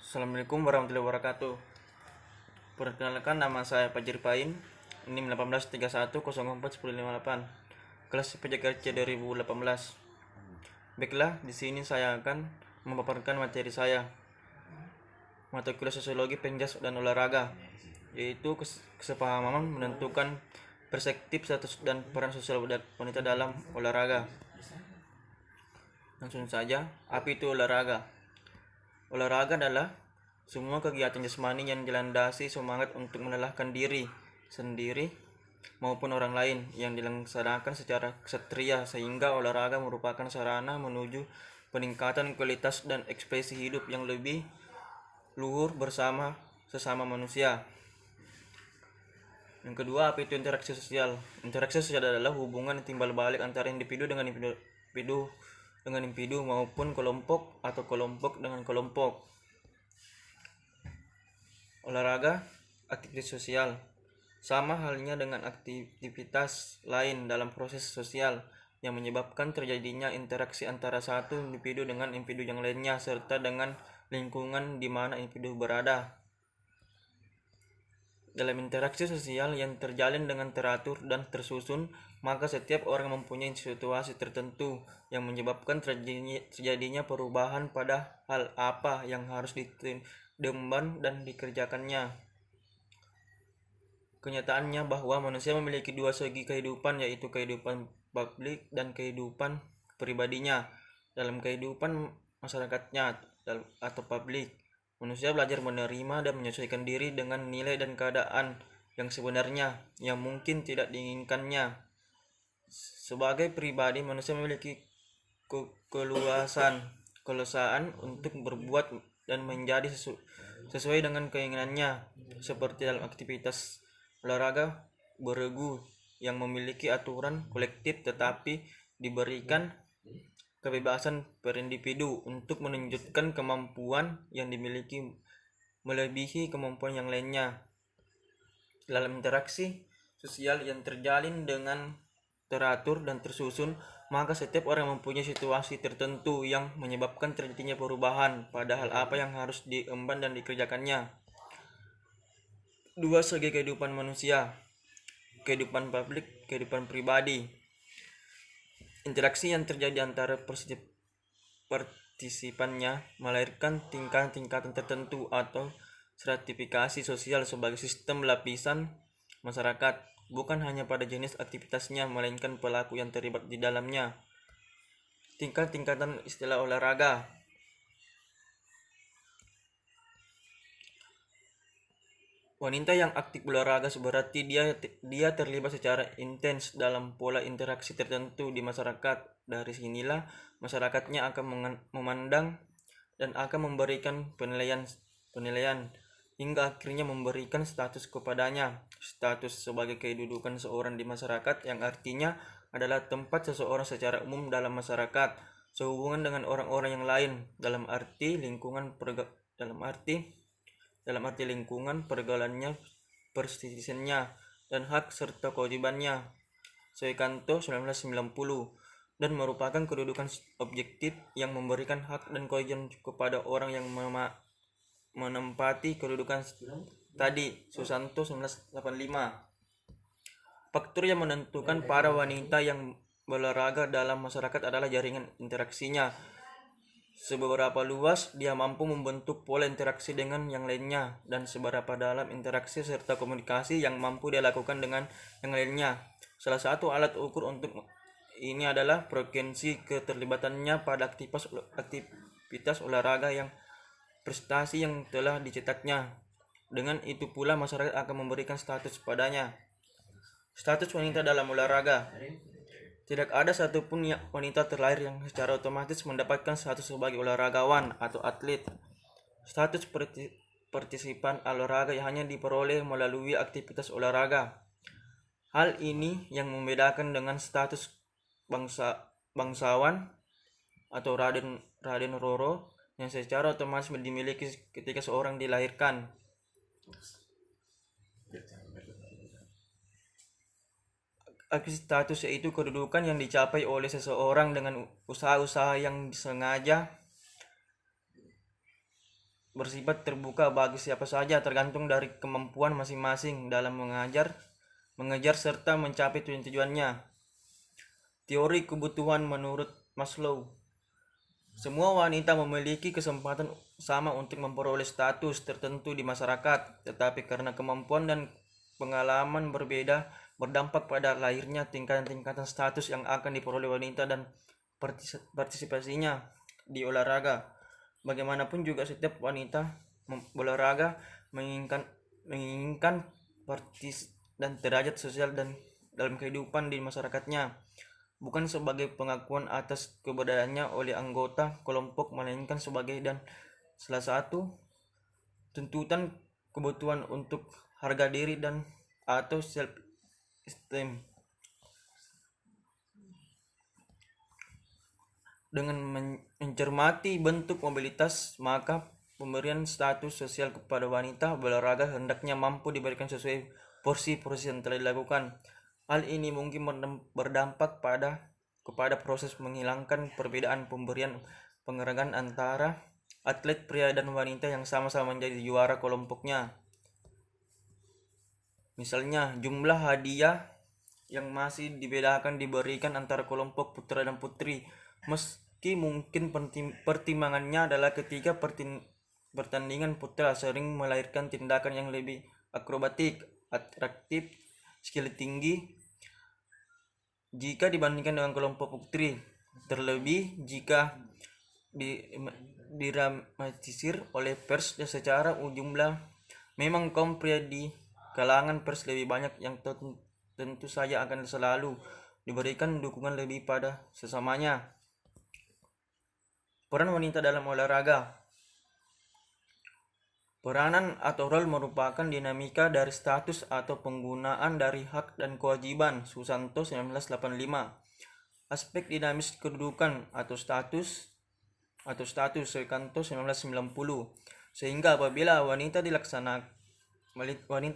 Assalamualaikum warahmatullahi wabarakatuh. Perkenalkan, nama saya Fajri Pain, NIM 1831041058, kelas PJKC 2018. Baiklah, di sini saya akan memaparkan materi saya, mata kuliah sosiologi penjas dan olahraga, yaitu kesepahaman menentukan perspektif, status, dan peran sosial wanita dalam olahraga. Langsung saja, apa itu olahraga? Olahraga adalah semua kegiatan jasmani yang dilandasi semangat untuk melelahkan diri sendiri maupun orang lain yang dilaksanakan secara ksatria, sehingga olahraga merupakan sarana menuju peningkatan kualitas dan ekspresi hidup yang lebih luhur bersama sesama manusia. Yang kedua, apa itu interaksi sosial? Interaksi sosial adalah hubungan timbal balik antara individu dengan individu maupun kelompok atau kelompok dengan kelompok. Olahraga, aktivitas sosial, sama halnya dengan aktivitas lain dalam proses sosial yang menyebabkan terjadinya interaksi antara satu individu dengan individu yang lainnya serta dengan lingkungan di mana individu berada. Dalam interaksi sosial yang terjalin dengan teratur dan tersusun, maka setiap orang mempunyai situasi tertentu yang menyebabkan terjadinya perubahan pada hal apa yang harus diemban dan dikerjakannya. Kenyataannya bahwa manusia memiliki dua segi kehidupan, yaitu kehidupan publik dan kehidupan pribadinya. Dalam kehidupan masyarakatnya atau publik, manusia belajar menerima dan menyesuaikan diri dengan nilai dan keadaan yang sebenarnya yang mungkin tidak diinginkannya. Sebagai pribadi, manusia memiliki keluasan untuk berbuat dan menjadi sesuai dengan keinginannya, seperti dalam aktivitas olahraga beregu yang memiliki aturan kolektif, tetapi diberikan kebebasan per individu untuk menunjukkan kemampuan yang dimiliki melebihi kemampuan yang lainnya. Dalam interaksi sosial yang terjalin dengan teratur dan tersusun, maka setiap orang mempunyai situasi tertentu yang menyebabkan terjadinya perubahan pada hal apa yang harus diemban dan dikerjakannya. Dua segi kehidupan manusia, kehidupan publik, kehidupan pribadi. Interaksi yang terjadi antara partisipannya melahirkan tingkatan tertentu atau stratifikasi sosial sebagai sistem lapisan masyarakat, bukan hanya pada jenis aktivitasnya melainkan pelaku yang terlibat di dalamnya. Tingkatan istilah olahraga. Wanita yang aktif olahraga berarti dia terlibat secara intens dalam pola interaksi tertentu di masyarakat. Dari sinilah masyarakatnya akan memandang dan akan memberikan penilaian hingga akhirnya memberikan status kepadanya. Status sebagai kedudukan seorang di masyarakat, yang artinya adalah tempat seseorang secara umum dalam masyarakat, sehubungan dengan orang-orang yang lain dalam arti lingkungan pergaulannya, persisiannya, dan hak serta kewajibannya. Soekanto 1990, dan merupakan kedudukan objektif yang memberikan hak dan kewajiban kepada orang yang menempati kedudukan tadi. Susanto 1985. Faktor yang menentukan para wanita yang berolahraga dalam masyarakat adalah jaringan interaksinya. Seberapa luas dia mampu membentuk pola interaksi dengan yang lainnya, dan seberapa dalam interaksi serta komunikasi yang mampu dia lakukan dengan yang lainnya. Salah satu alat ukur untuk ini adalah frekuensi keterlibatannya pada aktivitas olahraga yang prestasi yang telah dicetaknya. Dengan itu pula masyarakat akan memberikan status padanya. Status wanita dalam olahraga. Tidak ada satupun wanita terlahir yang secara otomatis mendapatkan status sebagai olahragawan atau atlet. Status partisipan olahraga hanya diperoleh melalui aktivitas olahraga. Hal ini yang membedakan dengan status bangsawan atau Raden Roro yang secara otomatis dimiliki ketika seorang dilahirkan. Status yaitu kedudukan yang dicapai oleh seseorang dengan usaha-usaha yang sengaja bersifat terbuka bagi siapa saja tergantung dari kemampuan masing-masing dalam mengejar serta mencapai tujuan-tujuannya. Teori kebutuhan menurut Maslow. Semua wanita memiliki kesempatan sama untuk memperoleh status tertentu di masyarakat, tetapi karena kemampuan dan pengalaman berbeda berdampak pada lahirnya tingkatan-tingkatan status yang akan diperoleh wanita dan partisipasinya di olahraga. Bagaimanapun juga setiap wanita berolahraga menginginkan partis dan derajat sosial dan dalam kehidupan di masyarakatnya, bukan sebagai pengakuan atas keberadaannya oleh anggota kelompok, melainkan sebagai dan salah satu tuntutan kebutuhan untuk harga diri dan atau self esteem. Dengan mencermati bentuk mobilitas, maka pemberian status sosial kepada wanita berolahraga hendaknya mampu diberikan sesuai porsi-porsi yang telah dilakukan. Hal ini mungkin berdampak kepada proses menghilangkan perbedaan pemberian penghargaan antara atlet pria dan wanita yang sama-sama menjadi juara kelompoknya. Misalnya, jumlah hadiah yang masih dibedakan diberikan antara kelompok putra dan putri, meski mungkin pertimbangannya adalah ketika pertandingan putra sering melahirkan tindakan yang lebih akrobatik, atraktif, skill tinggi jika dibandingkan dengan kelompok putri, terlebih jika diramatisir oleh pers secara jumlah. Memang kaum pria di kalangan pers lebih banyak yang tentu saja akan selalu diberikan dukungan lebih pada sesamanya. Peran wanita dalam olahraga. Peranan atau role merupakan dinamika dari status atau penggunaan dari hak dan kewajiban. Susanto 1985. Aspek dinamis kedudukan atau status Susanto 1990. Sehingga apabila wanita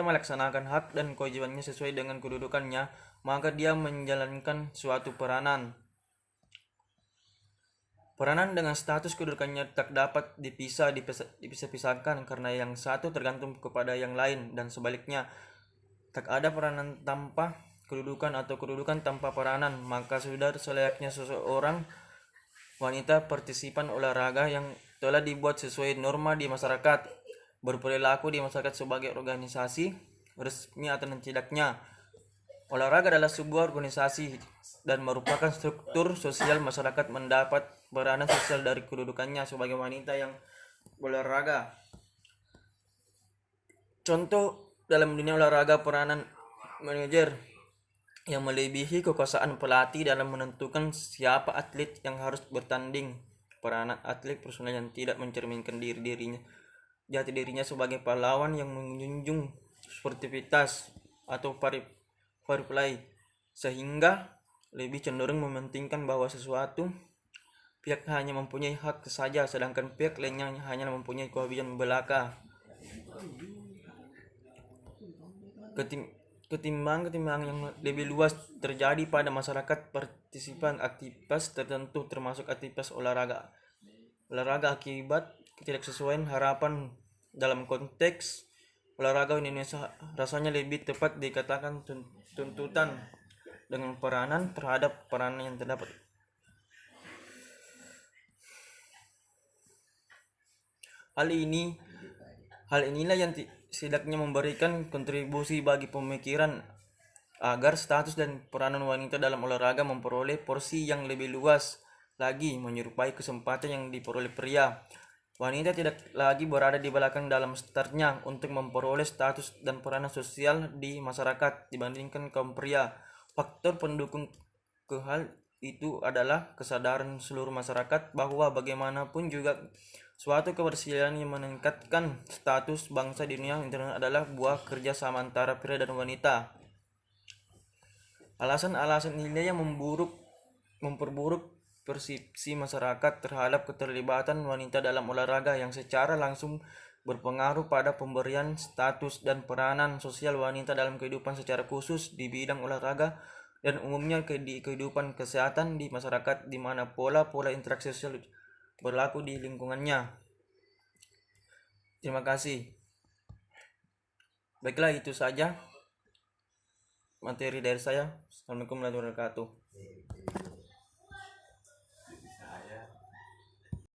melaksanakan hak dan kewajibannya sesuai dengan kedudukannya, maka dia menjalankan suatu peranan. Peranan dengan status kedudukannya tak dapat dipisah-pisahkan karena yang satu tergantung kepada yang lain dan sebaliknya. Tak ada peranan tanpa kedudukan atau kedudukan tanpa peranan, maka sudah selayaknya seseorang wanita partisipan olahraga yang telah dibuat sesuai norma di masyarakat, berperilaku di masyarakat sebagai organisasi resmi atau tidaknya. Olahraga adalah sebuah organisasi dan merupakan struktur sosial masyarakat mendapat peranan sosial dari kedudukannya sebagai wanita yang berolahraga. Contoh dalam dunia olahraga, peranan manajer yang melebihi kekuasaan pelatih dalam menentukan siapa atlet yang harus bertanding. Peranan atlet personal yang tidak mencerminkan jati dirinya sebagai pahlawan yang menjunjung sportivitas atau fair play, sehingga lebih cenderung mementingkan bahwa sesuatu pihak hanya mempunyai hak saja sedangkan pihak lainnya hanya mempunyai kewajiban belaka. Ketimbang yang lebih luas terjadi pada masyarakat partisipan aktivitas tertentu termasuk aktivitas olahraga akibat ketidaksesuaian harapan. Dalam konteks olahraga Indonesia rasanya lebih tepat dikatakan tuntutan dengan peranan terhadap peranan yang terdapat. Hal inilah yang setidaknya memberikan kontribusi bagi pemikiran agar status dan peranan wanita dalam olahraga memperoleh porsi yang lebih luas lagi, menyerupai kesempatan yang diperoleh pria. Wanita tidak lagi berada di belakang dalam startnya untuk memperoleh status dan peranan sosial di masyarakat dibandingkan kaum pria. Faktor pendukung ke hal itu adalah kesadaran seluruh masyarakat bahwa bagaimanapun juga suatu keberhasilan yang meningkatkan status bangsa di dunia internasional adalah buah kerja sama antara pria dan wanita. Alasan-alasan ini yang memperburuk persepsi masyarakat terhadap keterlibatan wanita dalam olahraga yang secara langsung berpengaruh pada pemberian status dan peranan sosial wanita dalam kehidupan secara khusus di bidang olahraga dan umumnya di kehidupan kesehatan di masyarakat di mana pola-pola interaksi sosial berlaku di lingkungannya. Terima kasih. Baiklah, itu saja materi dari saya. Assalamualaikum warahmatullahi wabarakatuh.